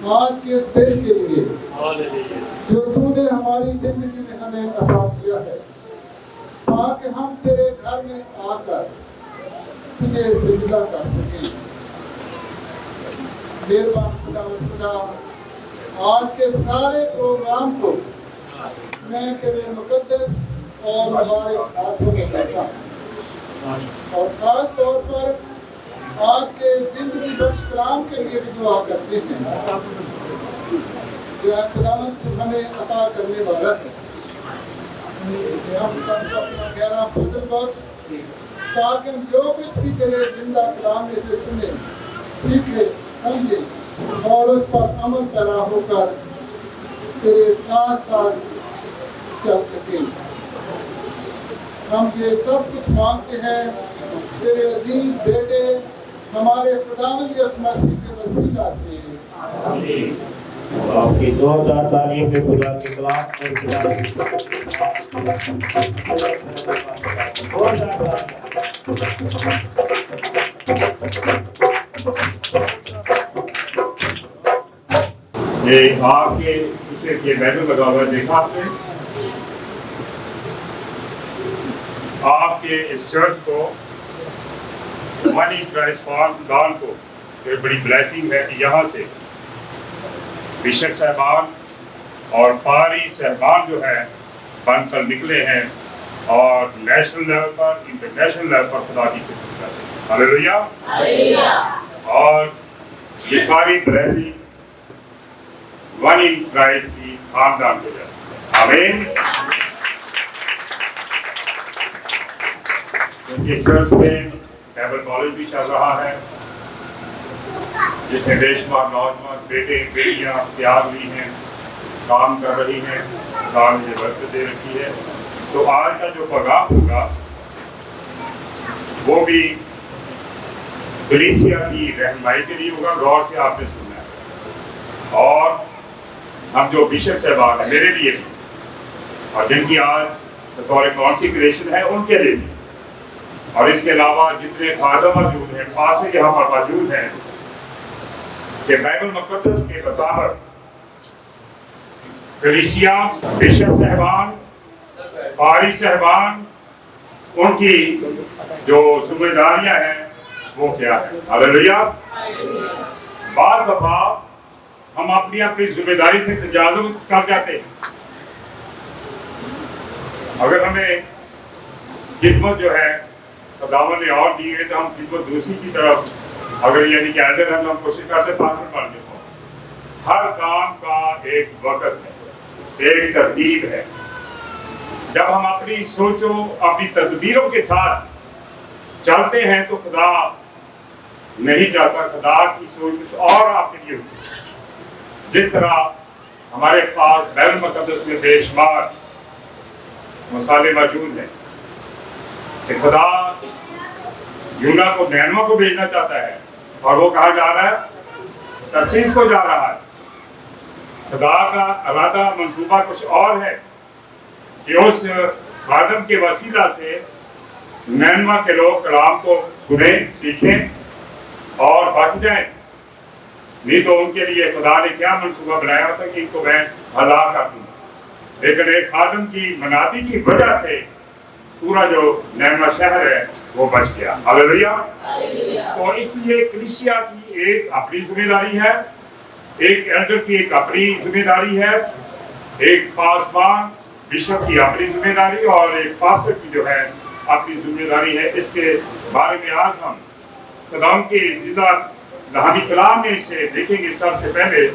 آج کے اس دن کے لیے جو تو نے ہماری زندگی میں ہمیں عطا کیا ہے، تاکہ ہم تیرے گھر میں آ کر تجھے سجدہ کر سکیں۔ مہربان خدا، آج کے سارے پروگرام کو میں تیرے مقدس اور مبارک ہاتھوں میں دیتا ہوں، اور خاص طور پر آج کے زندگی بخش کلام کے لیے بھی دعا کرتے ہیں جو خداوند تو ہمیں عطا کرنے والا ہے کہ ہم سب کو اپنا گہرا فضل بخش، تاکہ ہم جو کچھ بھی تیرے زندہ کلام میں سے سنیں، سیکھیں، سمجھیں اور اس پر عمل پیرا ہو کر تیرے ساتھ ساتھ چل سکیں۔ ہم یہ سب کچھ مانگتے ہیں تیرے عزیز بیٹے ہمارے خداوند یسوع مسیح کے وسیلہ سے، آمین۔ آپ کی زوردار تعلیم میں خدا کے کلام اور یہ آپ کے پیچھے یہ بینر لگا ہوا دیکھا آپ نے؟ آپ کے اس چرچ کو منی ٹرانسفارم دان کو ایک بڑی بلیسنگ ہے کہ یہاں سے بشپ صاحبان اور پاری صاحبان جو ہے بن کر نکلے ہیں اور نیشنل لیول پر انٹرنیشنل لیول پر خدا کی خدمت کرتے ہیں۔ ہلیلویا۔ اور یہ ساری بلیسنگ ون ان کرائسٹ کی خاندان کو جائے، آمین۔ کیونکہ چرچ میں بائبل کالج بھی چل رہا ہے جس میں بے شمار نوجوان بیٹے بیٹیاں تیار ہوئی ہیں، کام کر رہی ہیں، خدا مجھے برکت دے رکھی ہے۔ تو آج کا جو پیغام ہوگا وہ بھی کلیسیا کی رہنمائی کے لیے ہوگا، غور سے آپ نے سننا ہے۔ اور ہم جو بشپ صاحبان ہیں میرے لیے بھی، اور جن کی آج بطور کانسیکریشن ہے ان کے لیے بھی، اور اس کے علاوہ جتنے خادم موجود ہیں، پاسٹر یہاں پر موجود ہیں، کہ بائبل مقدس کے مطابق کلیسیا، بشپ صاحبان، قاری صاحبان، ان کی جو ذمہ داریاں ہیں وہ کیا ہے۔ ہلیلویا۔ بعض دفعہ ہم اپنی ذمہ داری سے تجاوز کر جاتے ہیں۔ اگر ہمیں خدمت جو ہے خداوند نے اور دی ہے تو ہم خدمت دوسری کی طرف، اگر یعنی کہ ایڈر ہم کوشش کرتے پاسر پڑھنے کو، ہر کام کا ایک وقت ہے، ایک ترتیب ہے۔ جب ہم اپنی سوچوں اپنی تدبیروں کے ساتھ چلتے ہیں تو خدا نہیں چاہتا، خدا کی سوچ اور آپ کے لیے ہوتی ہے۔ جس طرح ہمارے پاس بائبل مقدس میں بے شمار مسالے موجود ہیں کہ خدا یونا کو نینوا کو بھیجنا چاہتا ہے اور وہ کہاں جا رہا ہے؟ ترسیس کو جا رہا ہے۔ خدا کا ارادہ منصوبہ کچھ اور ہے کہ اس خادم کے وسیلہ سے نینوا کے لوگ کلام کو سنیں، سیکھیں اور بچ جائیں۔ نہیں تو ان کے لیے خدا نے کیا منصوبہ بنایا ہوتا کہ ان کو میں ہلاک کر دوں، لیکن ایک خادم کی منادی کی وجہ سے پورا جو نینوا شہر ہے وہ بچ گیا۔ ہلیلویا۔ تو اس لیے کلیسیا کی ایک اپنی ذمہ داری ہے، ایک ایلڈر کی ایک اپنی ذمہ داری ہے، ایک پاسبان بشپ کی اپنی ذمہ داری اور ایک پاسٹر کی جو ہے اپنی ذمہ داری ہے۔ اس کے بارے میں آج ہم خداوند کے زندہ الہی کلام میں سے دیکھیں گے سب سے پہلے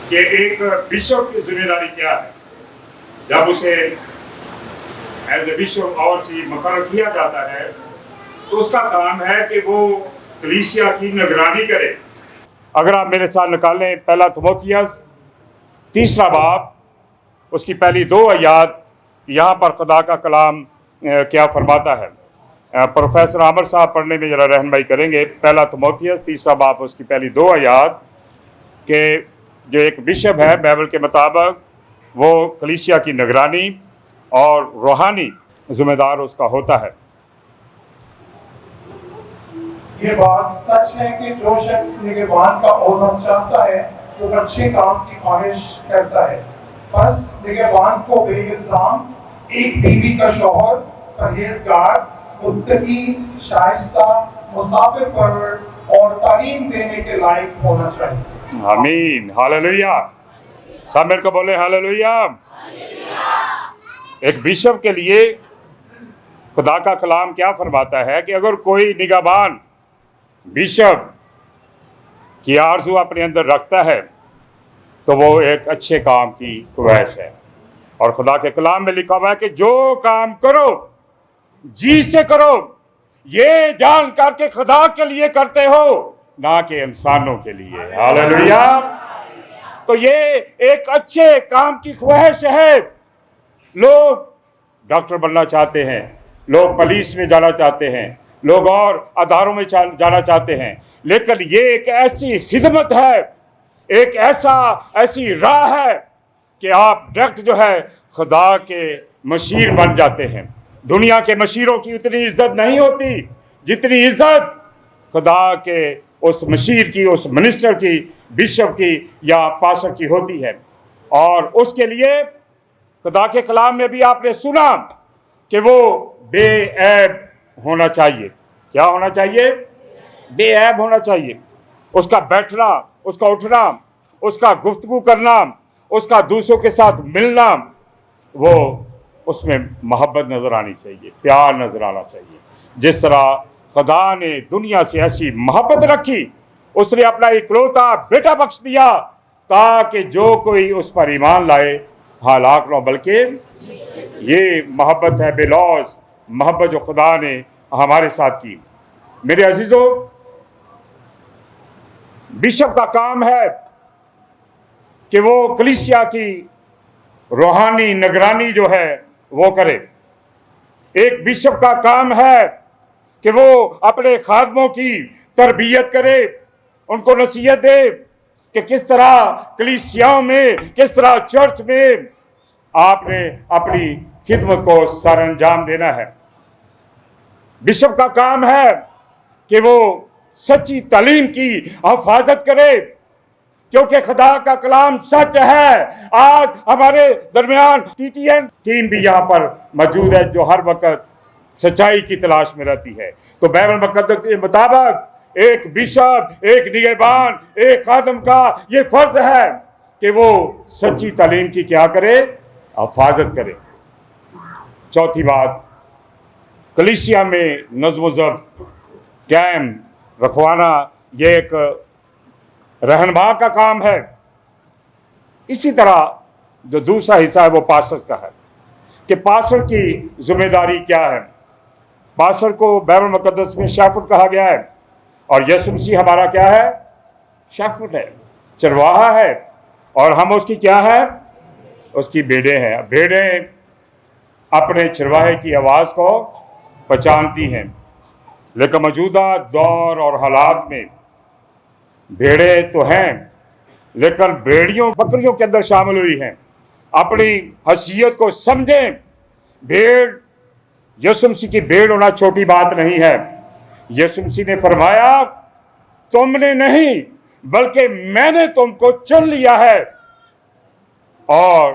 کہ ایک بشپ کی ذمہ داری کیا ہے۔ جب اسے ایز اے بشپ اور سی مقرر کیا جاتا ہے تو اس کا کام ہے کہ وہ کلیسیا کی نگرانی کرے۔ اگر آپ میرے ساتھ نکالیں پہلا تیموتھیوس 3 باب، اس کی پہلی 2 آیات، یہاں پر خدا کا کلام کیا فرماتا ہے۔ پروفیسر عامر صاحب پڑھنے میں ذرا رہنمائی کریں گے۔ پہلا تیموتھیوس 3 باب، اس کی پہلی 2 آیات، کہ جو ایک بشپ ہے بائبل کے مطابق وہ کلیسیا کی نگرانی اور روحانی ذمہ دار اس کا ہوتا ہے۔ یہ بات سچ ہے کہ جو شخص نگہبان کا عہدہ چاہتا ہے जो अच्छे काम की ख्वाहिश करता है। बस निगहबान को बेइल्जाम एक बीवी का शौहर, परहेजगार, मुत्तकी, शाइस्ता, मुसाफिर परवर और तालीम देने के लायक होना चाहिए। आमीन, हालेलुया। सब मिलकर बोले हालेलुया। एक बिशप के लिए खुदा का कलाम क्या फरमाता है कि अगर कोई निगहबान बिशप की आरज़ू अपने अंदर रखता है तो वो एक अच्छे काम की ख्वाहिश है। और खुदा के कलाम में लिखा हुआ है कि जो काम करो जी से करो, ये जान करके खुदा के लिए करते हो, ना कि इंसानों के लिए। हालेलुया। तो ये एक अच्छे काम की ख्वाहिश है। लोग डॉक्टर बनना चाहते हैं, लोग पुलिस में जाना चाहते हैं, लोग और अदारों में जाना चाहते हैं, लेकिन ये एक ऐसी खिदमत है, एक ऐसी राह है कि आप डायरेक्ट जो है खुदा के मशीर बन जाते हैं। दुनिया के मशीरों की उतनी इज्जत नहीं होती जितनी इज्जत खुदा के उस मशीर की, उस मिनिस्टर की, बिशप की या पास्टर की होती है। और उसके लिए खुदा के कलाम में भी आपने सुना कि वो बेऐब होना चाहिए। क्या होना चाहिए? बेऐब होना चाहिए। उसका बैठना, उसका उठना, उसका गुफ्तगू करना, उसका दूसरों के साथ मिलना, वो उसमें मोहब्बत नज़र आनी चाहिए, प्यार नज़र आना चाहिए। जिस तरह खुदा ने दुनिया से ऐसी मोहब्बत रखी, उसने अपना इकलौता बेटा बख्श दिया ताकि जो कोई उस पर ईमान लाए हलाक न, बल्कि ये मोहब्बत है बेलौज, मोहब्बत जो खुदा ने हमारे साथ की। मेरे अजीजों, बिशप का काम है कि वो कलीसिया की रूहानी निगरानी जो है वो करे। एक बिशप का काम है कि वो अपने खादमों की तरबियत करे, उनको नसीहत दे कि किस तरह कलीसियाओं में, किस तरह चर्च में आपने अपनी खिदमत को सर अंजाम देना है। बिशप का काम है कि वो सच्ची तालीम की हिफाजत करे, क्योंकि खुदा का कलाम सच है। आज हमारे दरमियान TTN टीम भी यहाँ पर मौजूद है जो हर वक्त सच्चाई की तलाश में रहती है। तो बाइबल मुकद्दस के मुताबिक एक बिशप, एक निगहबान, एक खादम का ये फर्ज है कि वो सच्ची तालीम की क्या करे? हिफाजत करे। चौथी बात, कलीसिया में नज़्म ज़ब्त कायम रखवाना ये एक रहनुमा का काम है। इसी तरह जो दूसरा हिस्सा है वो पास्टर का है कि पास्टर की जिम्मेदारी क्या है। पास्टर को बाइबल मुकद्दस में शेफर्ड कहा गया है, और यीशु मसीह हमारा क्या है? शेफर्ड है, चरवाहा है, और हम उसकी क्या है? उसकी भेड़ें हैं। भेड़ें अपने चरवाहे की आवाज़ को पहचानती हैं, लेकिन मौजूदा दौर और हालात में भेड़ें तो हैं, लेकिन भेड़ियों बकरियों के अंदर शामिल हुई हैं। अपनी हैसियत को समझें। भेड़, यीशु मसीह की भेड़ होना छोटी बात नहीं है। यीशु मसीह ने फरमाया, तुमने नहीं बल्कि मैंने तुमको चुन लिया है, और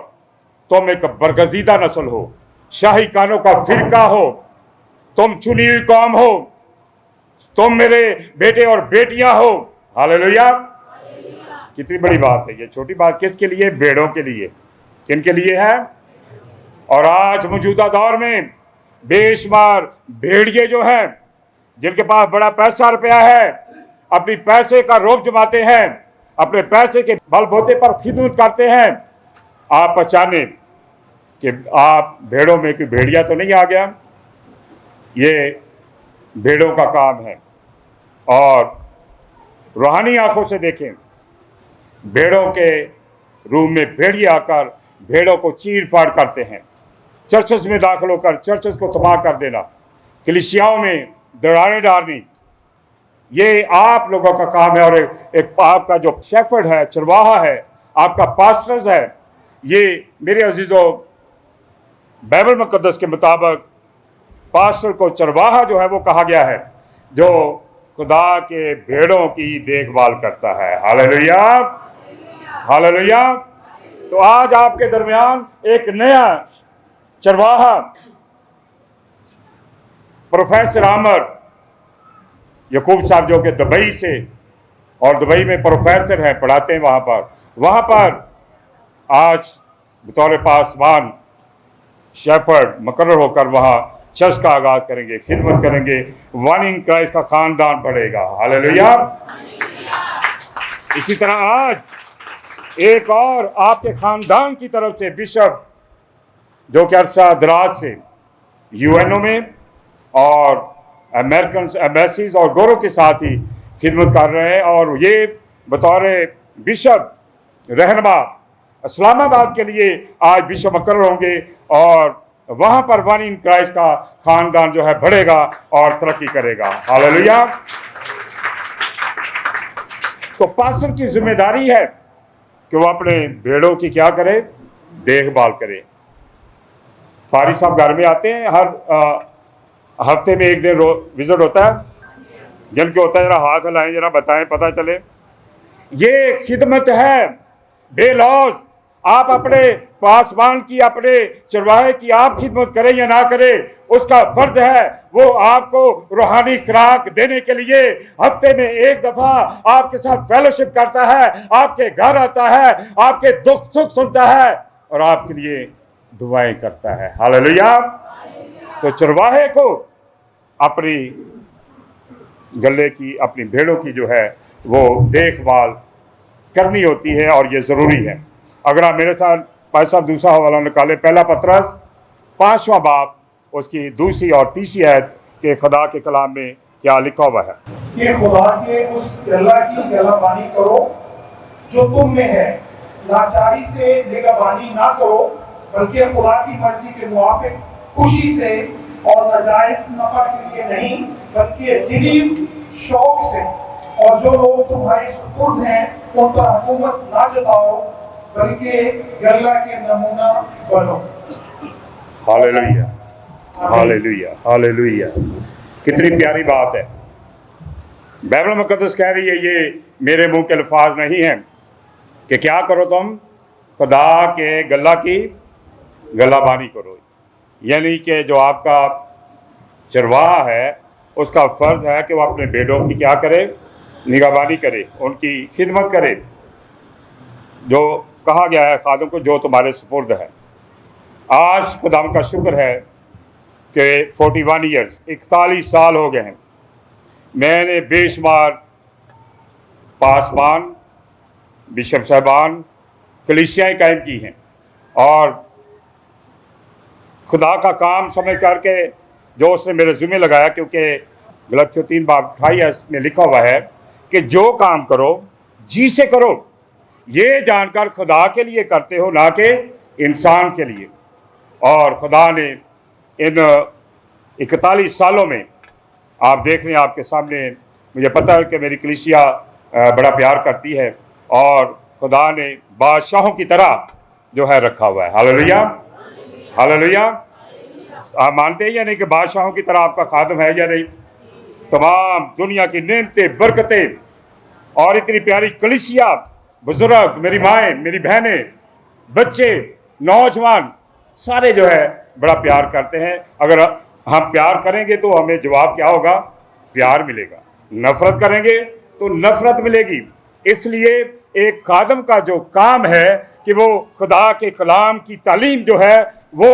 तुम एक बरगजीदा नस्ल हो, शाही कानों का फिरका हो, तुम चुनी हुई कौम हो, तुम मेरे बेटे और बेटियां हो। हालेलुया। कितनी बड़ी बात है ये। छोटी बात किसके लिए? भेड़ों के लिए। किन के लिए है? और आज मौजूदा दौर में बेशुमार भेड़िए जो हैं, जिनके पास बड़ा पैसा रुपया है, अपनी पैसे का रोब जमाते हैं, अपने पैसे के बलबूते पर खिदमत करते हैं। आप पहचाने कि आप भेड़ों में कोई भेड़िया तो नहीं आ गया। ये भेड़ों का काम है। और रूहानी आंखों से देखें, भेड़ों के रूम में भेड़िए आकर भेड़ों को चीर फाड़ करते हैं। चर्चेस में दाखिल होकर चर्चेस को तबाह कर देना, कलीसियाओं में दरारें डालनी, ये आप लोगों का काम है। और एक आपका जो शेफर्ड है, चरवाहा है, आपका पास्टर्स है, ये मेरे अजीजों बाइबल मुकद्दस के मुताबिक पास्टर को चरवाहा जो है वो कहा गया है, जो खुदा के भेड़ों की देखभाल करता है। हालेलुया। हालेलुया। तो आज आपके दरमियान एक नया चरवाहा प्रोफेसर आमर यकूब साहब जो कि दुबई से, और दुबई में प्रोफेसर हैं, पढ़ाते हैं वहाँ पर आज बतौर पासवान शेफर्ड मुकर्रर होकर वहाँ चर्च का आगाज करेंगे, खिदमत करेंगे, वन इन क्राइस्ट का खानदान बढ़ेगा। हालेलुया। इसी तरह आज एक और आपके खानदान की तरफ से बिशप जो कि अरसा दराज से यूएनओ में और अमेरिकन एम्बेसीज और गौरव के साथ ही खिदमत कर रहे हैं, और ये बतौर बिशप रहनुमा इस्लामाबाद के लिए आज बिशप मुकर्रर होंगे, और वहाँ पर वन इन क्राइस्ट का खानदान जो है बढ़ेगा और तरक्की करेगा। हालेलुया। तो पास्टर की जिम्मेदारी है कि वो अपने भेड़ों की क्या करे, देखभाल करे। फारिस साहब घर में आते हैं, हर हफ्ते में एक दिन विजिट होता है, जिनके होता है जरा हाथ हिलाएं, जरा बताएं, पता चले। ये खिदमत है बेलौज। आप अपने पासवान की, अपने चरवाहे की आप खिदमत करें या ना करें, उसका फर्ज है वो आपको रूहानी खुराक देने के लिए हफ्ते में एक दफा आपके साथ फेलोशिप करता है, आपके घर आता है, आपके दुख सुख सुनता है और आपके लिए दुआएं करता है। हालेलुया। तो चरवाहे को अपनी गले की, अपनी भेड़ों की जो है वो देखभाल करनी होती है, और ये ज़रूरी है। अगर आप मेरे साथ भाई साहब दूसरा हवाला निकाले, पहला पतरस 5वां बाब उसकी दूसरी और तीसरी आयत के खुदा के कलाम में क्या लिखा हुआ है कि खुदा के उस गला की गलाबानी करो जो तुम में है, लाचारी से निगहबानी ना करो, बल्कि खुदा की मर्जी के मुआफिक खुशी से और नाजायज नफा के लिए नहीं, बल्कि दिली शौक से। और जो लोग तुम्हारे सुपुर्द हैं उन पर हुकूमत ना जताओ, बल्कि गल्ला के नमूना बनो। Hallelujah, hallelujah, hallelujah. कितनी प्यारी बात है। बाइबल मुकद्दस कह रही है, ये मेरे मुंह के अल्फाज नहीं हैं, कि क्या करो तुम, खुदा के गल्ला की गलाबानी करो। यानी कि जो आपका चरवाहा है उसका फ़र्ज़ है कि वो अपने भेड़ों की क्या करे, निगहबानी करे, उनकी खिदमत करे। जो कहा गया है खादम को, जो तुम्हारे सुपुर्द है। आज खुदा का शुक्र है कि 41 ईयर्स 41 साल हो गए हैं, मैंने बेशुमार पासवान, बिशप साहबान, कलीसियाएँ कायम की हैं, और खुदा का काम समझ करके जो उसने मेरे ज़िम्मे लगाया, क्योंकि गलतियों 3 बाब 28 में लिखा हुआ है कि जो काम करो जी से करो, ये जानकर खुदा के लिए करते हो, ना कि इंसान के लिए। और खुदा ने इन 41 सालों में, आप देख रहे हैं आपके सामने, मुझे पता है कि मेरी कलीसिया बड़ा प्यार करती है, और खुदा ने बादशाहों की तरह जो है रखा हुआ है। Hallelujah, hallelujah. आप मानते हैं या नहीं कि बादशाहों की तरह आपका खादम है या नहीं? तमाम दुनिया की नेमतें, बरकतें, और इतनी प्यारी कलीसिया, बुजुर्ग, मेरी माएँ, मेरी बहनें, बच्चे, नौजवान, सारे जो है बड़ा प्यार करते हैं। अगर हम प्यार करेंगे तो हमें जवाब क्या होगा? प्यार मिलेगा। नफरत करेंगे तो नफरत मिलेगी। इसलिए एक खादम का जो काम है कि वो खुदा के कलाम की तालीम जो है वो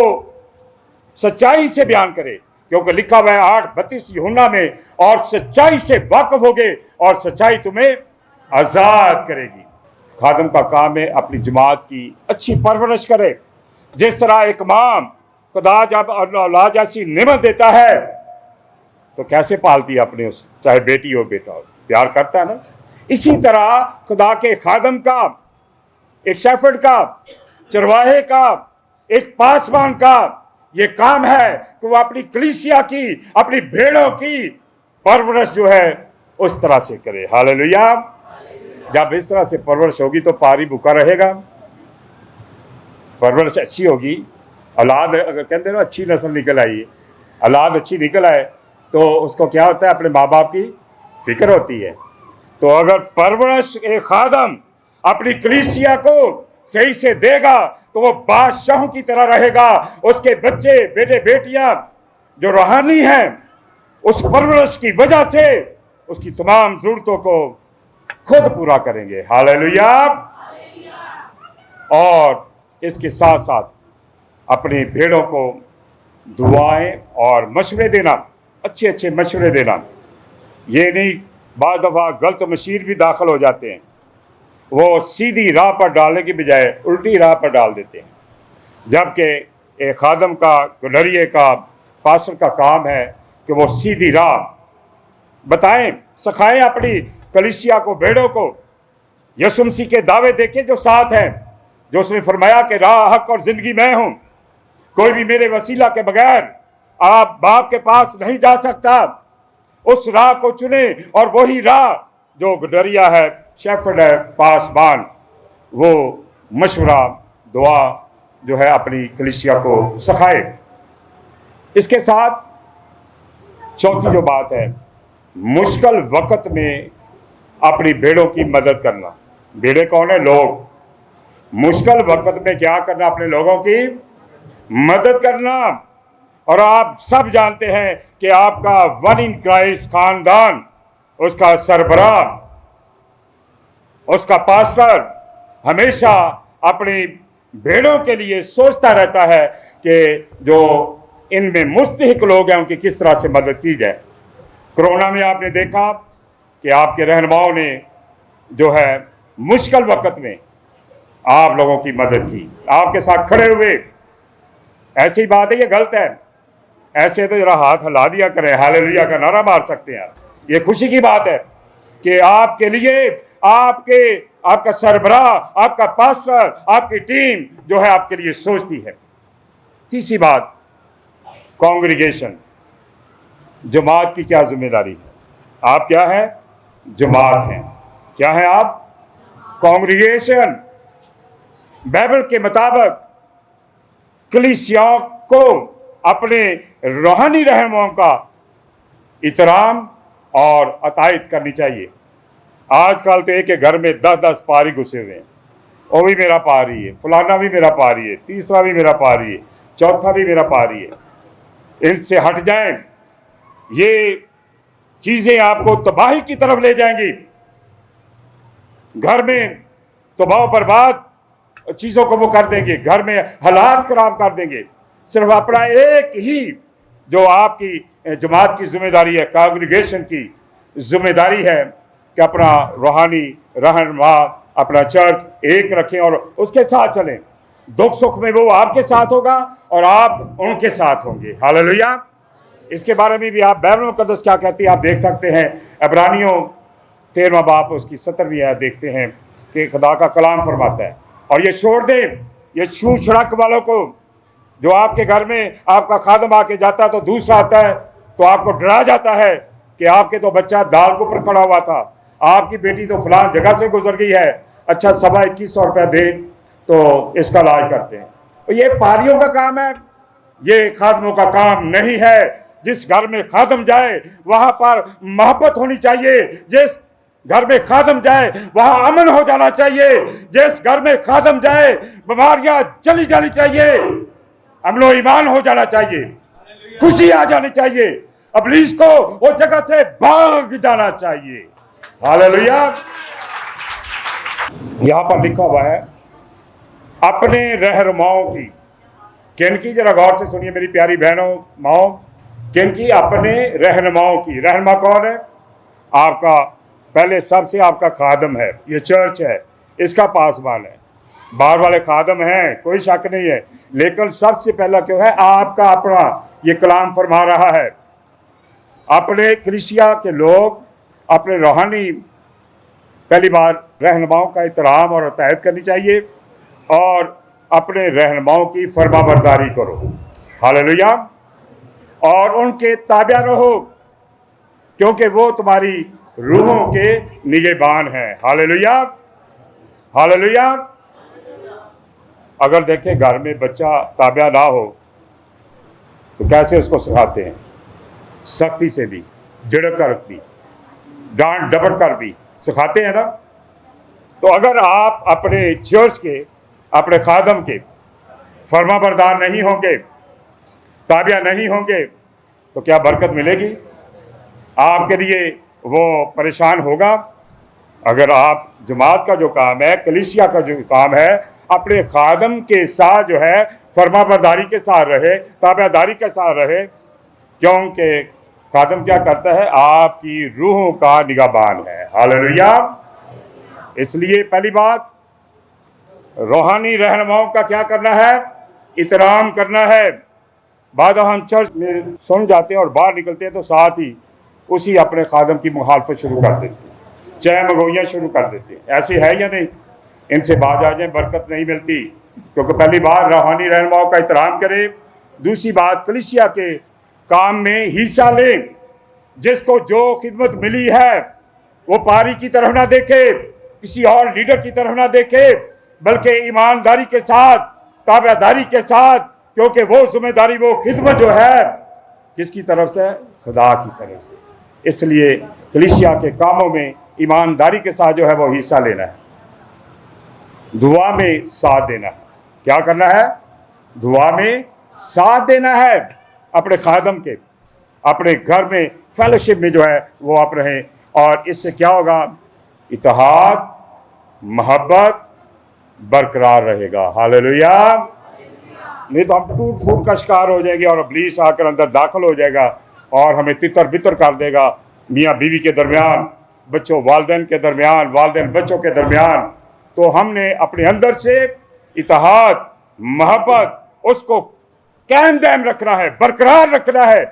सच्चाई से बयान करे, क्योंकि लिखा हुआ है 8:32 यूहन्ना में, और सच्चाई से वाकिफ होगे और सच्चाई तुम्हें आज़ाद करेगी। खादम का काम है अपनी जमात की अच्छी परवरिश करे। जिस तरह एक इमाम खुदा जब औलाद जैसी नेमत देता है तो कैसे पालती है अपने, उस चाहे बेटी हो बेटा हो, प्यार करता है ना। इसी तरह खुदा के खादम का, एक शेफर्ड का, चरवाहे का, एक पासवान का ये काम है कि वो अपनी कलीसिया की, अपनी भेड़ों की परवरिश जो है उस तरह से करे। हालेलुया। जब इस तरह से परवरिश होगी तो पारी भूखा रहेगा। परवरिश अच्छी होगी, औलाद अगर कहते हैं ना अच्छी नस्ल निकल आई, औलाद अच्छी निकल आए तो उसको क्या होता है, अपने माँ बाप की फिक्र होती है। तो अगर परवरिश एक खादम अपनी कलीसिया को सही से देगा तो वो बादशाहों की तरह रहेगा। उसके बच्चे बेटे बेटियां जो रूहानी हैं उस परवरिश की वजह से उसकी तमाम जरूरतों को खुद पूरा करेंगे। हालेलुया। और इसके साथ साथ अपनी भेड़ों को दुआएं और मशवरे देना, अच्छे अच्छे मशवरे देना। ये नहीं बाद दफ़ा गलत मशीर भी दाखिल हो जाते हैं, वो सीधी राह पर डालने की बजाय उल्टी राह पर डाल देते हैं। जबकि एक खादम का, गुडरिए का, पास्टर का काम है कि वो सीधी राह बताएं, सिखाएं अपनी कलीसिया को, भेड़ों को। यीशु मसीह के दावे देखे जो साथ हैं, जो उसने फरमाया कि राह, हक और जिंदगी मैं हूं, कोई भी मेरे वसीला के बगैर आप बाप के पास नहीं जा सकता। उस राह को चुने और वही राह जो गुडरिया है, शेफर्ड है, पासबान, वो मशवरा, दुआ जो है अपनी कलीसिया को सिखाए। इसके साथ चौथी जो बात है, मुश्किल वक्त में अपनी भेड़ों की मदद करना। भेड़े कौन है? लोग। मुश्किल वक्त में क्या करना? अपने लोगों की मदद करना। और आप सब जानते हैं कि आपका वन इन क्राइस्ट खानदान, उसका सरबराह, उसका पास्टर हमेशा अपनी भेड़ों के लिए सोचता रहता है कि जो इनमें मुस्तहिक लोग हैं उनकी किस तरह से मदद की जाए। कोरोना में आपने देखा कि आपके रहनुमाओं ने जो है मुश्किल वक्त में आप लोगों की मदद की, आपके साथ खड़े हुए। ऐसी बात है, ये गलत है? ऐसे तो जरा हाथ हिला दिया करें, हालेलुया का नारा मार सकते हैं। ये खुशी की बात है कि आपके लिए आपका सरबराह, आपका पास्टर, आपकी टीम जो है आपके लिए सोचती है। तीसरी बात, कांग्रीगेशन, जमात की क्या जिम्मेदारी है? आप क्या है? जमात हैं। क्या है आप? कांग्रीगेशन। बाइबल के मुताबिक कलीसियाओं को अपने रूहानी रहनुमाओं का इतराम और अतायत करनी चाहिए। आजकल तो एक घर में 10-10 पारी घुसे हुए हैं, वो भी मेरा पारी है, फलाना भी मेरा पारी है, तीसरा भी मेरा पारी है, चौथा भी मेरा पारी है। इनसे हट जाएं, ये चीजें आपको तबाही की तरफ ले जाएंगी। घर में तबाह बर्बाद चीजों को वो कर देंगे, घर में हालात खराब कर देंगे। सिर्फ अपना एक ही जो आपकी जमात की जिम्मेदारी है, कांग्रीगेशन की जिम्मेदारी है कि अपना रूहानी रहनुमा, अपना चर्च एक रखें और उसके साथ चलें। दुख सुख में वो आपके साथ होगा और आप उनके साथ होंगे। हालेलुया। इसके बारे में भी आप बाइबल मुक़द्दस क्या कहती है आप देख सकते हैं। इब्रानियों 13वां बाब उसकी 17वीं आयत देखते हैं कि खुदा का कलाम फरमाता है, और ये छोड़ दें ये छू छड़क वालों को, जो आपके घर में आपका खादम आके जाता है तो दूसरा आता है तो आपको डरा जाता है कि आपके तो बच्चा दाल के ऊपर खड़ा हुआ था, आपकी बेटी तो फलां जगह से गुजर गई है, अच्छा 2100 रुपया दे तो इसका इलाज करते हैं। तो ये पारियों का काम है, ये खादमों का काम नहीं है। जिस घर में खादम जाए वहां पर मोहब्बत होनी चाहिए। जिस घर में खादम जाए वहां अमन हो जाना चाहिए। जिस घर में खादम जाए बीमारियां चली जानी चाहिए, अमनो ईमान हो जाना चाहिए, खुशी आ जानी चाहिए, इब्लीस को वो जगह से भाग जाना चाहिए। हालेलुया। यहां पर लिखा हुआ है अपने रहनुमाओं की, किनकी? जरा गौर से सुनिए मेरी प्यारी बहनों माओ, किनकी? अपने रहनुमाओं की। रहनुमा कौन है? आपका पहले सबसे आपका खादम है, ये चर्च है, इसका पासबान है। बाहर वाले खादम हैं, कोई शक नहीं है, लेकिन सबसे पहला क्यों है? आपका अपना। ये कलाम फरमा रहा है अपने कलीसिया के लोग अपने रूहानी पहली बार रहनुमाओं का एहतराम और अतायत करनी चाहिए और अपने रहनुमाओं की फरमाबरदारी करो। हालेलुया। और उनके ताबिया रहो क्योंकि वो तुम्हारी रूहों के निगहबान हैं। हालेलुया। हालेलुया। अगर देखें घर में बच्चा ताबिया ना हो तो कैसे उसको सिखाते हैं? सख्ती से भी, झिड़क कर भी, डांट डपट कर भी सिखाते हैं ना। तो अगर आप अपने चर्च के, अपने खादम के फर्माबरदार नहीं होंगे, ताबिया नहीं होंगे, तो क्या बरकत मिलेगी? आपके लिए वो परेशान होगा। अगर आप जमात का जो काम है, कलीसिया का जो काम है, अपने खादम के साथ जो है फर्माबरदारी के साथ रहे, ताबियादारी के साथ रहे, क्योंकि खादम क्या करता है? आपकी रूहों का निगहबान है। हालेलुया। इसलिए पहली बात, रूहानी रहनुमाओं का क्या करना है? इतराम करना है। बाद हम चर्च में सुन जाते हैं और बाहर निकलते हैं तो साथ ही उसी अपने खादम की मुखालफत शुरू कर देते हैं, चाहे मगोइयाँ शुरू कर देते हैं। ऐसे है या नहीं? इनसे बाज आ जाए, बरकत नहीं मिलती। क्योंकि पहली बात रूहानी रहनुमाओं का एहतराम करें, दूसरी बात कलीसिया के काम में हिस्सा लें। जिसको जो खिदमत मिली है वो पारी की तरफ ना देखे, किसी और लीडर की तरफ ना देखे, बल्कि ईमानदारी के साथ, ताबेदारी के साथ, क्योंकि वो जिम्मेदारी, वो खिदमत जो है किसकी तरफ से? खुदा की तरफ से। इसलिए कलीसिया के कामों में ईमानदारी के साथ जो है वो हिस्सा लेना है, दुआ में साथ देना है। क्या करना है? दुआ में साथ देना है। अपने खादम के, अपने घर में फेलोशिप में जो है वो आप रहें, और इससे क्या होगा? इत्तेहाद, मोहब्बत बरकरार रहेगा। हालेलुया। नहीं तो हम टूट फूट का शिकार हो जाएंगे और इब्लीस आकर अंदर दाखिल हो जाएगा और हमें तितर बितर कर देगा, मियाँ बीवी के दरमियान, बच्चों वालिदैन के दरमियान, वालिदैन बच्चों के दरमियान। तो हमने अपने अंदर से इत्तेहाद, मोहब्बत, उसको कायम दायम रखना है, बरकरार रखना है,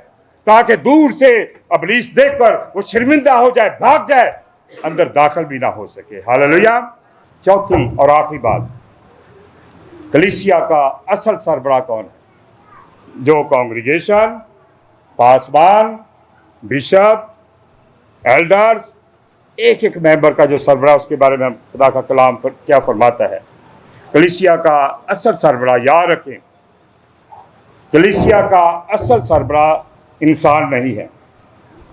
ताकि दूर से इब्लीस देखकर वो शर्मिंदा हो जाए, भाग जाए, अंदर दाखिल भी ना हो सके। हालेलुया। चौथी और आखिरी बात, कलीसिया का असल सरबराह कौन है? जो कांग्रीगेशन, पासबान, बिशप, एल्डर्स, एक एक मेंबर का जो सरबराह, उसके बारे में खुदा का कलाम पर क्या फरमाता है। कलीसिया का असल सरबराह, याद रखें, कलीसिया का असल सरबराह इंसान नहीं है।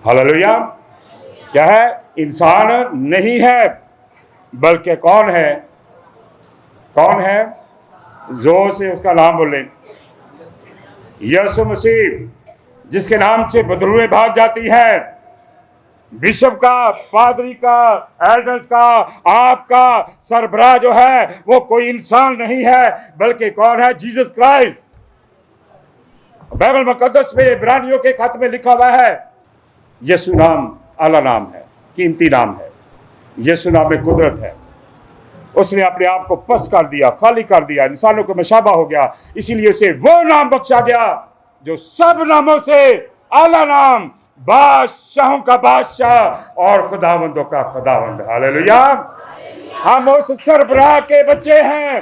हालेलुया। क्या है? इंसान नहीं है, बल्कि कौन है? कौन है? जोर से उसका नाम बोलें। यीशु मसीह, जिसके नाम से बदरूएं भाग जाती हैं। बिशप का, पादरी का, एल्डर्स का, आपका सरबराह जो है वो कोई इंसान नहीं है, बल्कि कौन है? Jesus Christ. बाइबल मुकद्दस में इब्रानियों के खत में लिखा हुआ है, यीशु नाम आला नाम है, कीमती नाम है। यीशु नाम में कुदरत है। उसने अपने आप को पस्त कर दिया, खाली कर दिया, इंसानों को मशाबा हो गया, इसीलिए उसे वो नाम बख्शा गया जो सब नामों से आला नाम, बादशाहों का बादशाह और खुदावंदों का खुदावंद। हालेलुया। हम उस सरबराह के बच्चे हैं।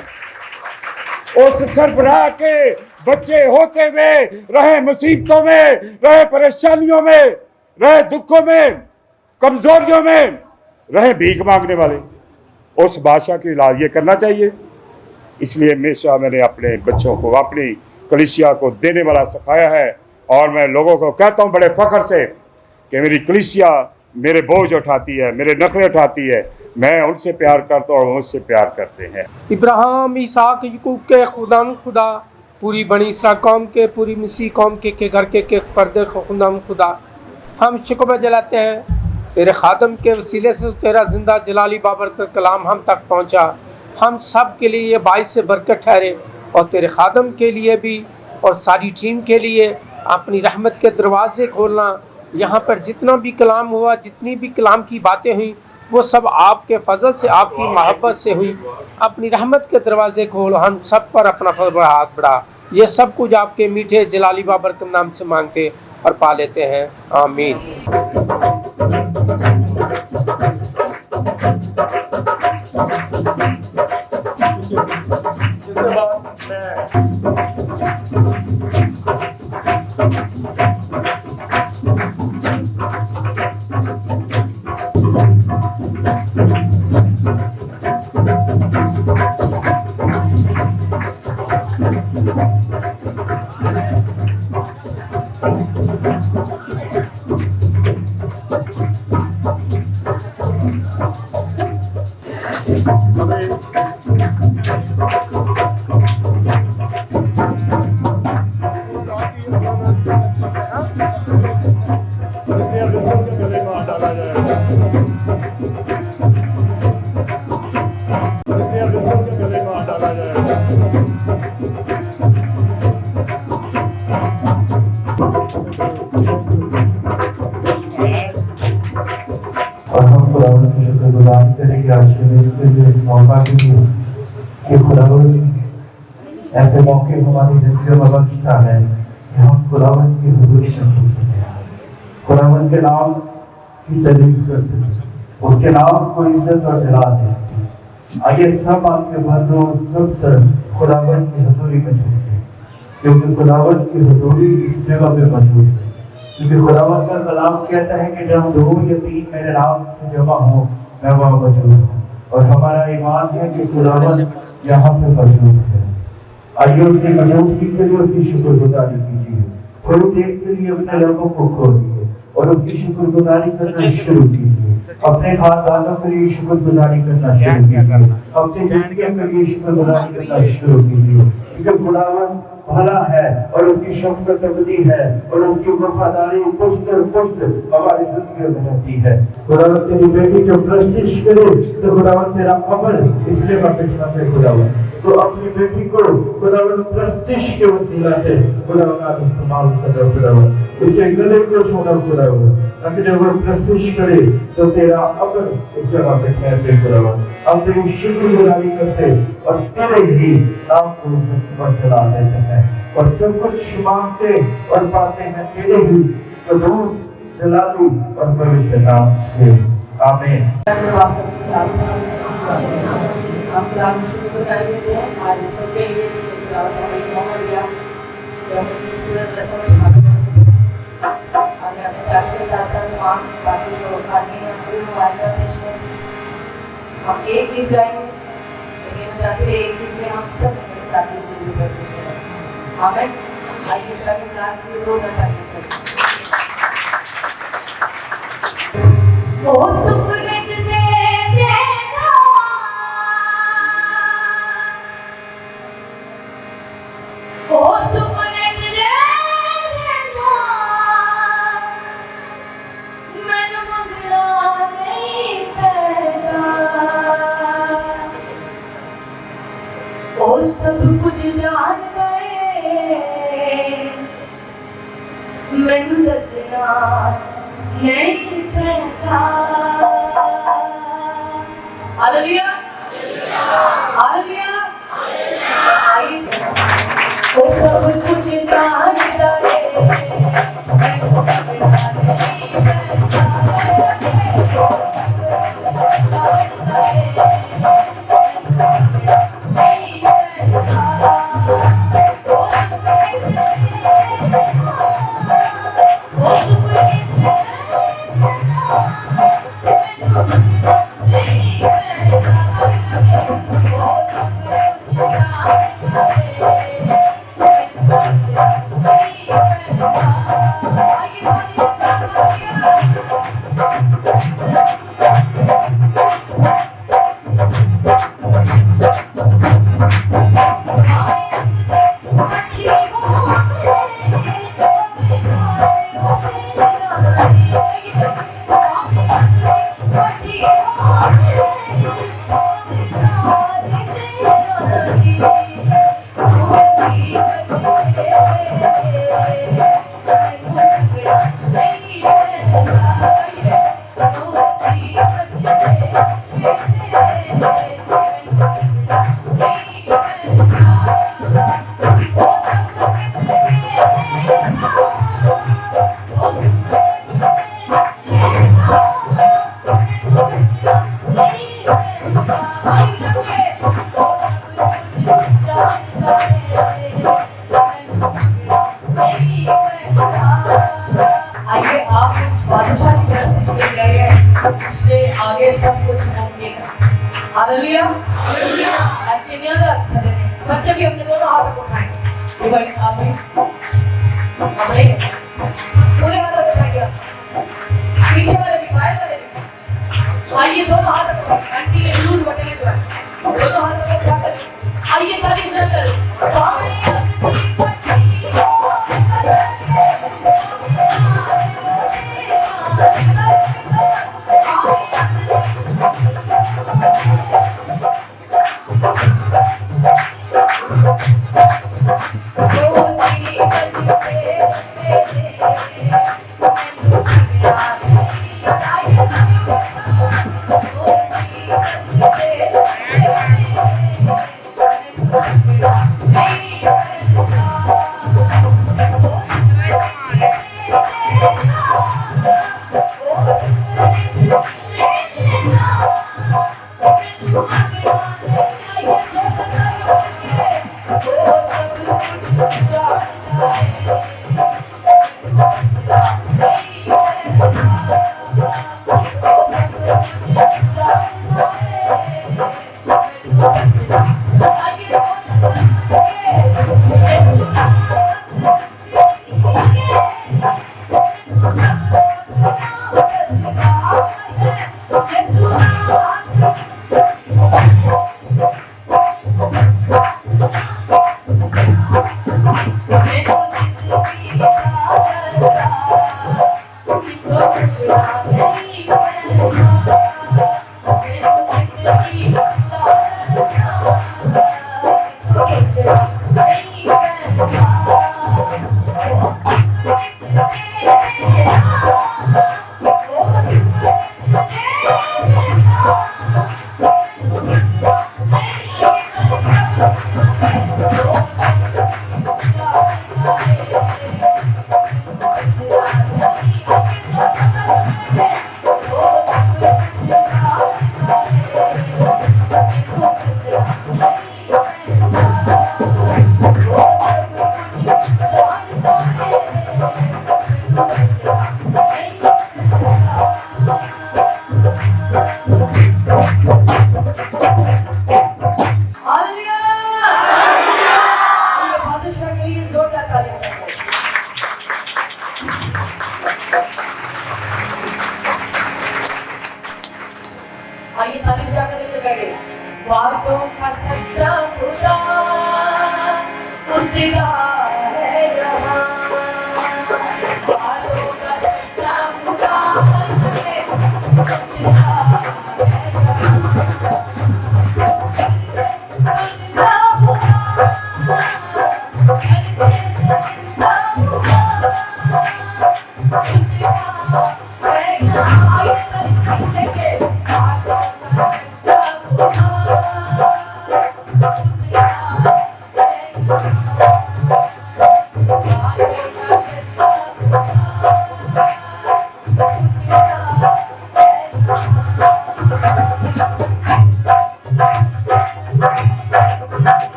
उस सरबराह के बच्चे होते हुए रहे मुसीबतों में, रहे परेशानियों में, रहे दुखों में, कमजोरियों में, रहे भीख मांगने वाले, उस बादशाह की इलाज ये करना चाहिए। इसलिए हमेशा मैंने अपने बच्चों को, अपनी कलीसिया को देने वाला सिखाया है, और मैं लोगों को कहता हूँ बड़े फख्र से कि मेरी कलीसिया मेरे बोझ उठाती है, मेरे नखरे उठाती है, मैं उनसे प्यार करता हूँ और मुझसे प्यार करते हैं। इब्राहिम, इसहाक, याकूब के खुदा, पूरी बनी इसराइल कौम के, पूरी मिस्री कौम के घर के पर्दे को खुदा, हम शुक्र जलाते हैं तेरे खादम के वसीले से तेरा जिंदा जलाली बाबरकत कलाम हम तक पहुँचा। हम सब के लिए ये बाइस से बरकत ठहरे, और तेरे खादम के लिए भी और सारी टीम के लिए अपनी रहमत के दरवाजे खोलना। यहाँ पर जितना भी कलाम हुआ, जितनी भी कलाम की बातें हुई, वो सब आपके फजल से, आपकी मोहब्बत से हुई। अपनी रहमत के दरवाजे खोल, हम सब पर अपना फजल हाथ बढ़ा। ये सब कुछ आपके मीठे जलाली बाबरकत नाम से मांगते और पा लेते हैं। आमीन। اور ہم خداوند کی شکر گزاری کریں گے آج کے دن کے لیے اس موقع کے لیے کہ خداوند ایسے موقع ہماری زندگی میں بخشتا ہے کہ ہم خداوند کی حضوری میں سن سکیں، خداوند کے نام کی تعریف کر سکیں، اس کے نام کو عزت اور جلال دیں۔ آئیے سب آپ کے بندوں سب سر خداوند کی حضوری میں جھکتے ہیں، کیونکہ خداوند کی حضوری اس جگہ پہ موجود ہے، کیونکہ خداوند کا کلام کہتا ہے کہ جب 2 یا 3 میرے نام سے جمع ہوں میں وہاں موجود ہوں، اور ہمارا ایمان ہے کہ خداوند یہاں پہ موجود ہے۔ آئیے اس کی موجودگی کے لیے اس کی شکر گزاری کیجیے، تھوڑی دیر کے لیے اپنے لبوں کو کھولیے اور اس کی شکر گزاری کرنا شروع کیجیے، اپنے خاندانوں کے لیے شکر گزاری کرنا شروع کیجیے، اپنی زندگیوں کے لیے شکر گزاری کرنا شروع کیجیے، کیونکہ خداوند بھلا ہے اور اس کی شفقت ابدی ہے اور اس کی وفاداری پشت در پشت ہماری زندگی میں رہتی ہے۔ خداوند تیری بیٹی جو پرستش کرے تو خداوند تیرا قبر اس جگہ پہ چھاپے، خداوند تو اپنی بیٹی کو خداوند پرستش کے وسیلہ سے خداوند آپ استعمال کر رہے، خداوند اس کے گلے کو چھوڑا، خداوند تاکہ جب وہ پرستش کرے تو تیرا قبر اس جگہ پہ ٹھہرے، خداوند ہم تیری شکر گزاری کرتے اور تیرے ہی نام کو پر چلا دیتے ہیں اور سب کچھ مانگتے اور پاتے ہیں تیرے ہی قدوس جلالی اور پوتر نام سے، آمین۔ ہم خدا کو شکر گزار کرتے ہیں آج سب کے لیے خدا نے ہمیں موقع دیا کہ ہم اس خوبصورت رسم میں شامل ہو سکیں۔ آج اپنے ساتھ کے ساتھ ساتھ تمام باقی جو خاتین ہیں پوری مبارکہ پیش کریں۔ ہم ایک گیت گائیں گے لیکن میں چاہتے ہیں ایک گیت میں ہم سب نے تعریف سے بھی پیش کریں۔ آمین۔ آئیے خدا کی ذات کی زوردار تعریف کریں۔ او سپرج دے دینا، او سپرج دے دینا، مینوں منگنا نہیں پیدا، او سب کچھ جان گئے مینوں دسنا نہیں پہنتا۔ ہاللویا ہاللویا، وہ سب کچھ جانتا ہے مینوں پکڑنا نہیں پہنتا، آگے سب کچھ ممکن ہے۔ Hallelujah hallelujah. آپ کے نیاز کھڑے ہیں، بچے بھی اپنے دونوں ہاتھ اٹھائیں، بھائی آمین آمین، پورے ہاتھ اٹھائیں گے، پیچھے والے بھی بائیں والے بھی، آئیے دونوں ہاتھ اٹھائیں، آنٹی نے دور بٹے میں आइए तालीम जाकर लेकर बैठे बातों का सच्चा खुदा उठता है जहां बातों का सच्चा खुदा उठता है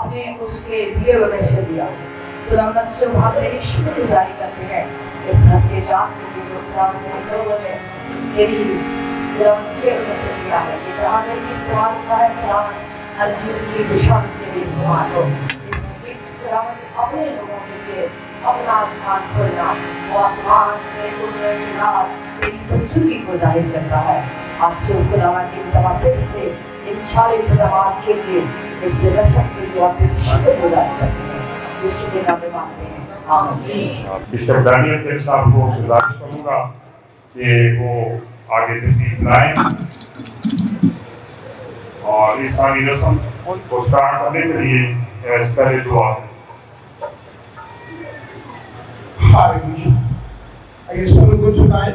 आपने उसके दिए हुए में से दिया। खुदावंद से हम तेरी शुक्रगुजारी करते हैं इस हफ्ते जान के लिए जो खुदावंद ने लोगों ने तेरी खुदावंद दिए हुए में से दिया है कि जहाँ तेरी इस्तेमाल का है खुदावंद हर जीवन की दिशा में तेरी इस्तेमाल हो। इसमें खुदावंद अपने लोगों के लिए अपना आसमान खोलना, वो आसमान में तेरी प्रसन्नता को जाहिर करता है। आपसे खुदावंद की तमाम से इन सारे इंतजाम के लिए इस रसम के लिए आप तेरी शुक्रगुजारी करते हैं। यीशु के नाम में मांगते हैं, आमीन। बिशप दानियल गिल साहब को गुजारिश करूंगा कि वो आगे तशरीफ लाएं और इस सारी रस्म को स्टार्ट करने के लिए पहले दुआ करें। आइए सब कुछ सुनाएं।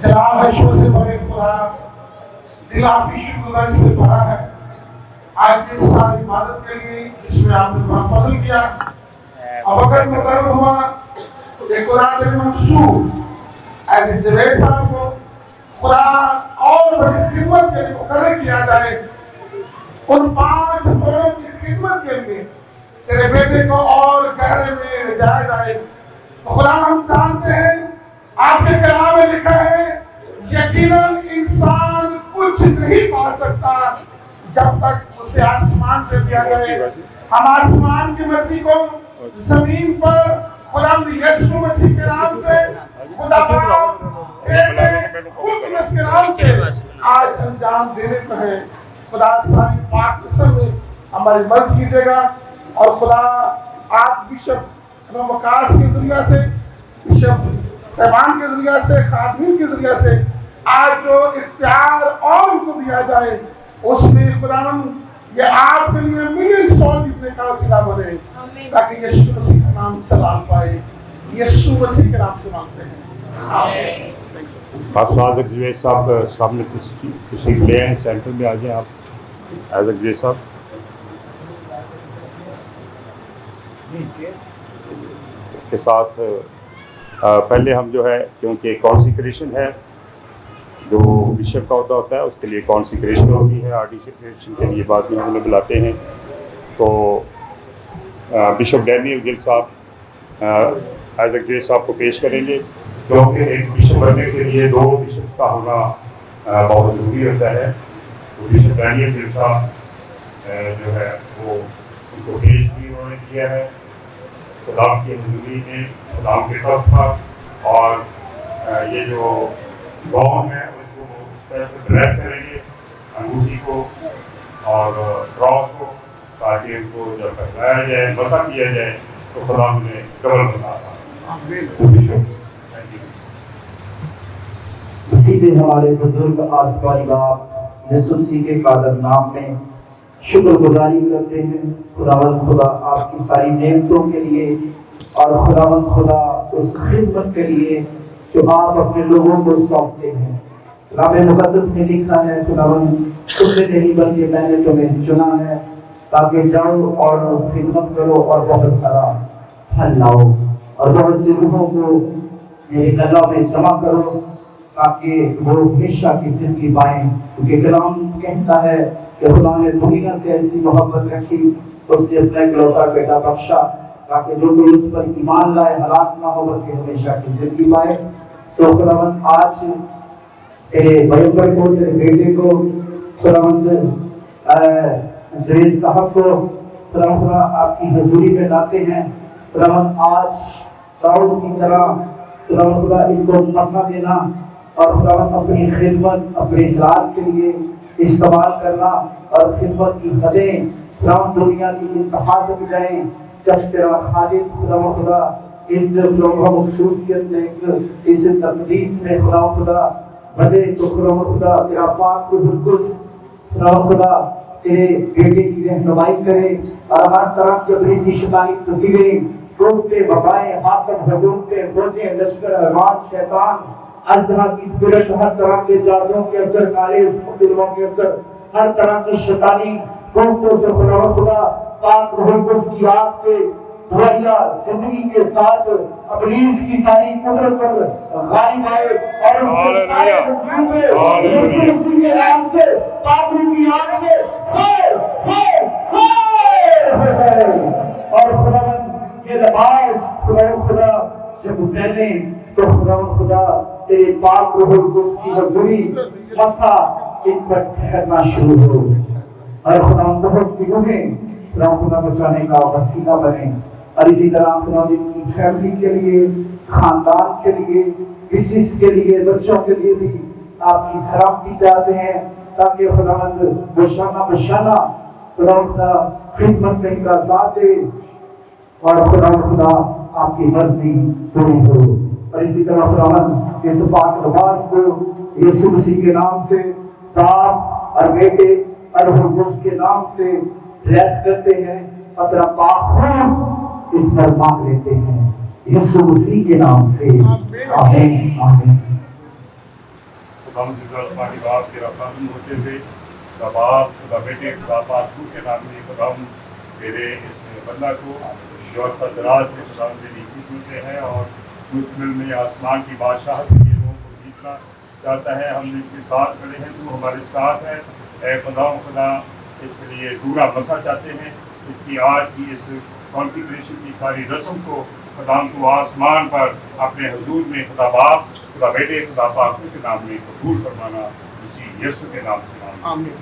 जलाल है शोर से भरे खुदा, दिल आपकी शुक्रगुजारी से भरा है आज इस सारी इबादत के लिए जिसमें आपने बड़ा फजल किया। अब अगर मुकर्रर हुआ ये कुरान मंसूर ऐसे जवेद साहब को खुदा और बड़ी खिदमत के लिए मुकर्रर किया जाए। उन 5 लोगों की खिदमत के लिए तेरे बेटे को और गहरे में ले जाया जाए। तो खुदा हम जानते हैं आपके कलाम में लिखा है यकीनन इंसान कुछ नहीं पा सकता जब तक उसे आसमान से दिया जाए। हम आसमान की मर्जी को जमीन पर खुदा यीशु मसीह के नाम से खुदा बेटे खुद के नाम से आज अंजाम देने को है। खुदा सारी पाक कसम में हमारी मदद कीजिएगा और खुदा आज बिशप वकास के जरिया से, बिशप साहबान के जरिया से, खादमीन के जरिया से आज जो इख्तियार और उनको दिया जाए उसमें खुदावन ये आपके लिए मिलियन 100 जीतने का वसीला बने ताकि यीशु मसीह का नाम चलाल पाए। यीशु मसीह के नाम से मांगते हैं, आमीन। खास जवेद साहब सामने किसी ले हैं, सेंटर में आ जाए आप जवेद साहब। इसके साथ पहले हम जो है क्योंकि कॉन्सिक्रेशन है जो बिशप का अहदा होता है उसके लिए कॉन्सिक्रेशन होती है। आर्टिफिकेशन के लिए बाद में हम लोग बुलाते हैं तो बिशप डैनियल गिल साहब आइजक जे साहब को पेश करेंगे क्योंकि एक बिशप बनने के लिए 2 बिशप का होना बहुत ज़रूरी होता है। तो बिशप डैनियल गिल साहब जो है वो उनको पेश भी उन्होंने किया है खुदा की हजूरी में, खुदा के तरफ पर। और ये जो गॉन है उसको इस तरह से ड्रेस करेंगे अंगूठी को और क्रॉस को ताकि उनको जब पहनाया जाए, मसा किया जाए तो खुदा उन्हें कबल मसा। इसी दिन हमारे बुजुर्ग आसमानी बाप यीशु मसीह के कादर नाम में शुक्रगुजारी करते हैं खुदावंद खुदा आपकी सारी नेमतों के लिए और खुदावंद खुदा उस खिदमत के लिए जो आप अपने लोगों को सौंपते हैं। कलाम मुकद्दस में लिखा है खुदावंद तुमने नहीं बल्कि मैंने तुम्हें चुना है ताकि जाओ और खिदमत करो और बहुत सारा फल लाओ और बहुत से रूहों को मेरे कदम में जमा करो ताकि वो हमेशा की जिंदगी पाएं। क्योंकि कलाम कहता है कि खुदा ने दुनिया से ऐसी मोहब्बत रखी उसने अपना इकलौता बेटा बख्शा ताकि जो कोई उस पर ईमान लाए हलाक ना हो बल्कि हमेशा की जिंदगी पाए। सो खुदावंद आज तेरे बड़े को, तेरे बेटे को, खुदावंद जवेद साहब को खुदा आपकी हजूरी में लाते हैं। खुदावंद आज दाऊद की तरह खुदा इनको मसा देना और खुदावंद अपनी खिदमत अपने इजलाल के लिए इस्तेमाल करना और खिदमत की हदें खुदावंद दुनिया की इंतहा तक जाएं जब तेरा खालिद खुदा इस मखसूसियत में इस तकदीस में खुदा बने तो खुदा तेरा पाक कुदस खुदा तेरे बेटे की रहनुमाई करे और हर तरह की अबरीसी शैतानी तस्वीरें टूटते वबाएं हाकम हुकूमते फौजें लश्कर अरमान शैतान अज़दहा की स्पिरिट हर तरह के जादुओं के असर काले मुख्तलिफों के असर हर तरह की शैतानी टूटों से खुदा पाक कुदस की आग से दुआया जिंदगी के साथ अबलीस की सारी कुदरत पर गालिब आए और उसके सारे मंसूबे यीशु मसीह के नाम से पाप की आग से फायर फायर फायर چلیں تو خدا تیرے پاک روح القدس کی حضوری مسا ان پر ٹھہرنا شروع ہو، اور خدا بہت سی روحیں خدا بچانے کا وسیلہ بنے، اور اسی طرح خدا ان کی فیملی کے لیے، خاندان کے لیے، مسز کے لیے، بچوں کے لیے بھی آپ کی سلامتی چاہتے ہیں، تاکہ خداوند بشانہ خدا خدمت میں ان کا ساتھ دے اور خدا آپ کی مرضی پوری ہو۔ اور اسی طرح خداوند اس پاک نماز کو یسوع مسیح کے نام سے باپ اور بیٹے اور روح القدس کے نام سے بلیس کرتے ہیں، اور تیرا پاک خون اس پر مانگ لیتے ہیں یسوع مسیح کے نام سے، آمین آمین۔ ہم کی بات کے رفاقم ہوتے ہوئے خدا باپ، خدا بیٹے، خدا پاک کے نام میں خدا میرے اس بندہ کو جو عرصہ دراز سے خدا میری خدمت میں ہے اور مستقبل میں آسمان کی بادشاہت کے لوگوں کو جیتنا چاہتا ہے، ہم اس کے ساتھ کھڑے ہیں، تو ہمارے ساتھ ہے۔ اے خدا اس کے لیے پورا مسا چاہتے ہیں، اس کی آج کی اس کانسیکریشن کی ساری رسم کو خدا کو آسمان پر اپنے حضور میں خدا باپ، خدا بیٹے، خدا پاک کے نام میں قبول فرمانا، اسی یسوع کے نام سے آمین۔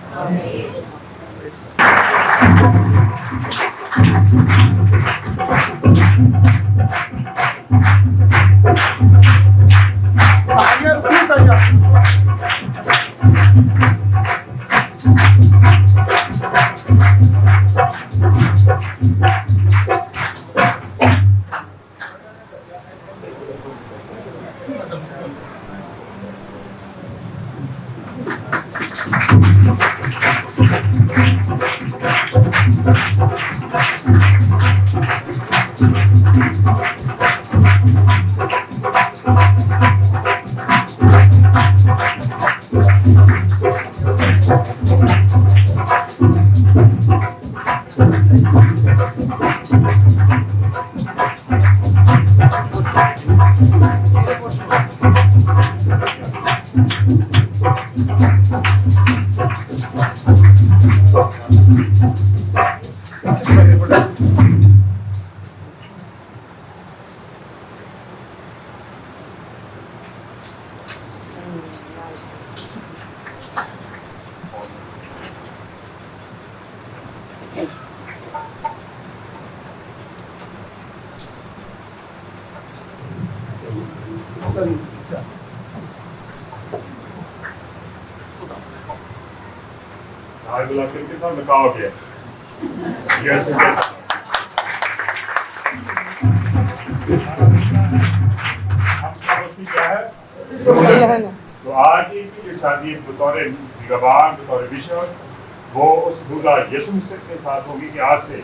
بلا کر کے ساتھ نکاح ہو گیا۔ یس کیا ہے تو آج کی جو شادی بطور نگہبان، بطور بشپ، وہ اس دولہا یسوع مسیح کے ساتھ ہوگی کہ آج سے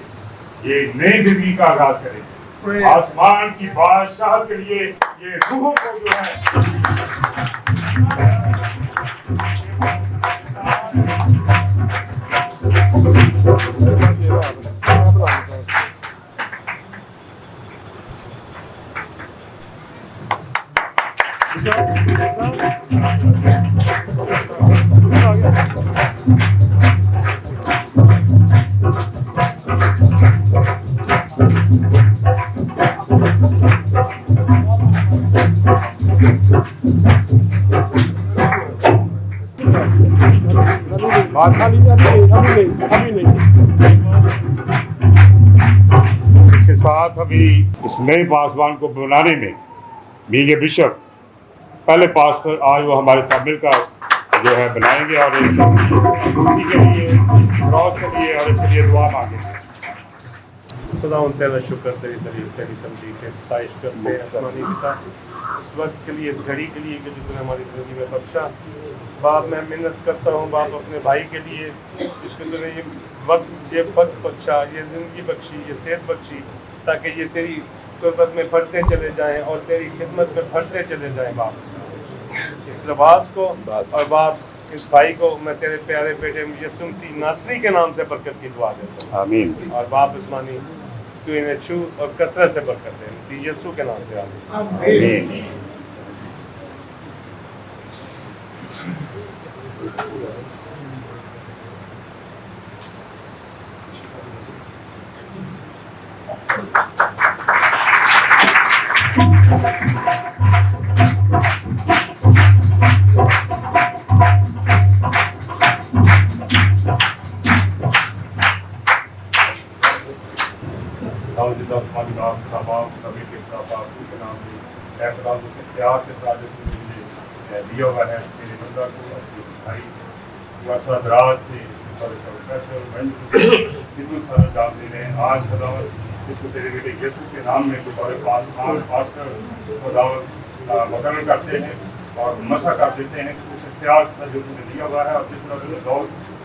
یہ نئی زندگی کا آغاز کرے گی آسمان کی بادشاہت کے لیے۔ یہ روحوں کو جو ہے اس کے ساتھ ابھی اس نئے پاسبان کو بنانے میں بینگ بشپ پہلے پاسٹر آج وہ ہمارے ساتھ مل کر جو ہے بنائیں گے، اور اس کرسی کے لیے، کراس کے لیے اور اس کے لیے دعا مانگیں گے۔ خدا ان تیرا شکر، تیری تعریف، تیری تمجید، تیری ستائش کرتے ہیں آسمانی پتا اس وقت کے لیے، اس گھڑی کے لیے کہ جو تم نے ہماری زندگی میں بخشا۔ باپ میں منت کرتا ہوں باپ اپنے بھائی کے لیے جس کو تم نے یہ وقت بخشا، یہ زندگی بخشی، یہ صحت بخشی، تاکہ یہ تیری قربت میں بڑھتے چلے جائیں اور تیری خدمت میں بڑھتے چلے جائیں۔ باپ اس لباس کو اور باپ اس بھائی کو میں تیرے پیارے بیٹے یسوع مسیح ناصری کے نام سے برکت کی دعا دیتا ہوں، آمین۔ اور باپ عثمانی تو انہیں چھو اور کثرت سے برکت دے، مسیح یسوع کے نام سے آمین۔ آمین۔ آپ تمام نبی کے خلافات کے نام میں احترام و اختیار کے ساتھ مجھے دیا ہوا ہے میرے بندہ کو اپنی بھائی عرصہ دراز سے پروفیسر خدمت سر انجام دے رہے ہیں. آج خداوت اس کو تیرے بیٹے یسوع کے نام میں بطور پاسٹر خداوت مقرر کرتے ہیں اور مسح کر دیتے ہیں کہ اس اختیار جو تم نے دیا ہوا ہے اور جس طرح تم نے دور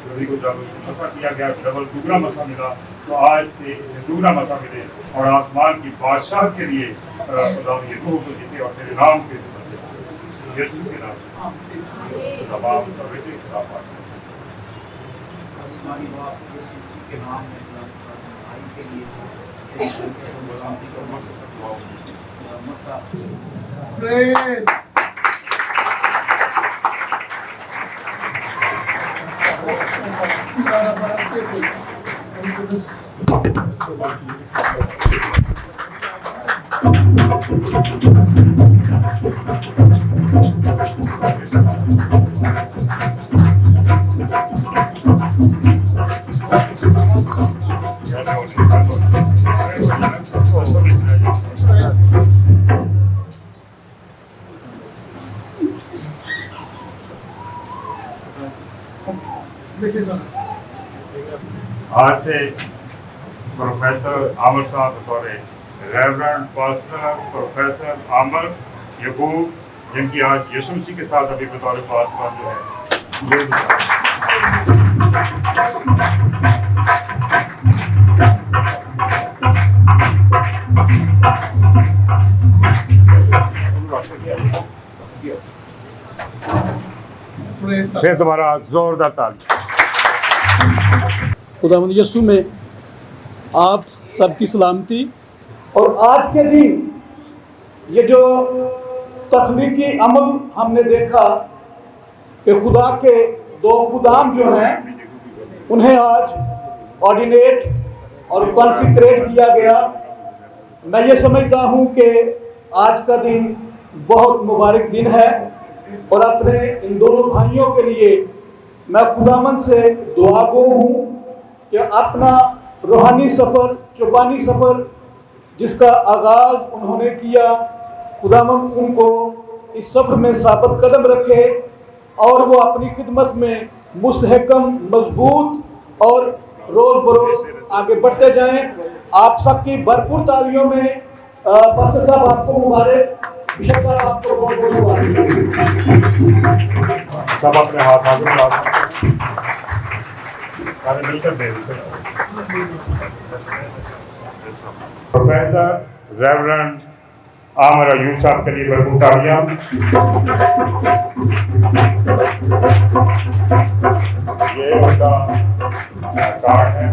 ربی کو جب مسح کیا گیا ڈبل دوگنا مسح ملا تو آج سے اسے دوگنا مسح ملے اور آسمان کی بادشاہ کے لیے خدا یہ روح کو جیتے اور تیرے نام کے یسوع کے نام تمام بیٹے خلاف آسمانی باپ یسوع مسیح کے نام میں بھائی کے لیے مسا Praise. آج سے پروفیسر عامر صاحب بطور ریورنڈ پاسٹر پروفیسر عامر یعقوب جن کی آج یسوع مسیح کے ساتھ ابھی بطور پاسٹر جو ہے پھر تمہارا زوردار تعلیم. خداوند یسوع میں آپ سب کی سلامتی. اور آج کے دن یہ جو تخلیقی عمل ہم نے دیکھا کہ خدا کے دو خدام جو ہیں انہیں آج آرڈینیٹ اور کانسیکریٹ کیا گیا. میں یہ سمجھتا ہوں کہ آج کا دن بہت مبارک دن ہے اور اپنے ان دونوں بھائیوں کے لیے میں خداوند سے دعا گو ہوں کہ اپنا روحانی سفر چوپانی سفر جس کا آغاز انہوں نے کیا خداوند ان کو اس سفر میں ثابت قدم رکھے اور وہ اپنی خدمت میں مستحکم مضبوط اور روز بروز آگے بڑھتے جائیں. آپ سب کی بھرپور تالیوں میں پاسٹر صاحب آپ کو مبارک. بشپ صاحب آپ کو بہت بہت مبارک. سب اپنے ہاتھ آگے بڑھا مل کر دے. پروفیسر ریورنڈ عامر ایوب صاحب کے لیے بھرپور تالیاں. یہ ان کا کارڈ ہے.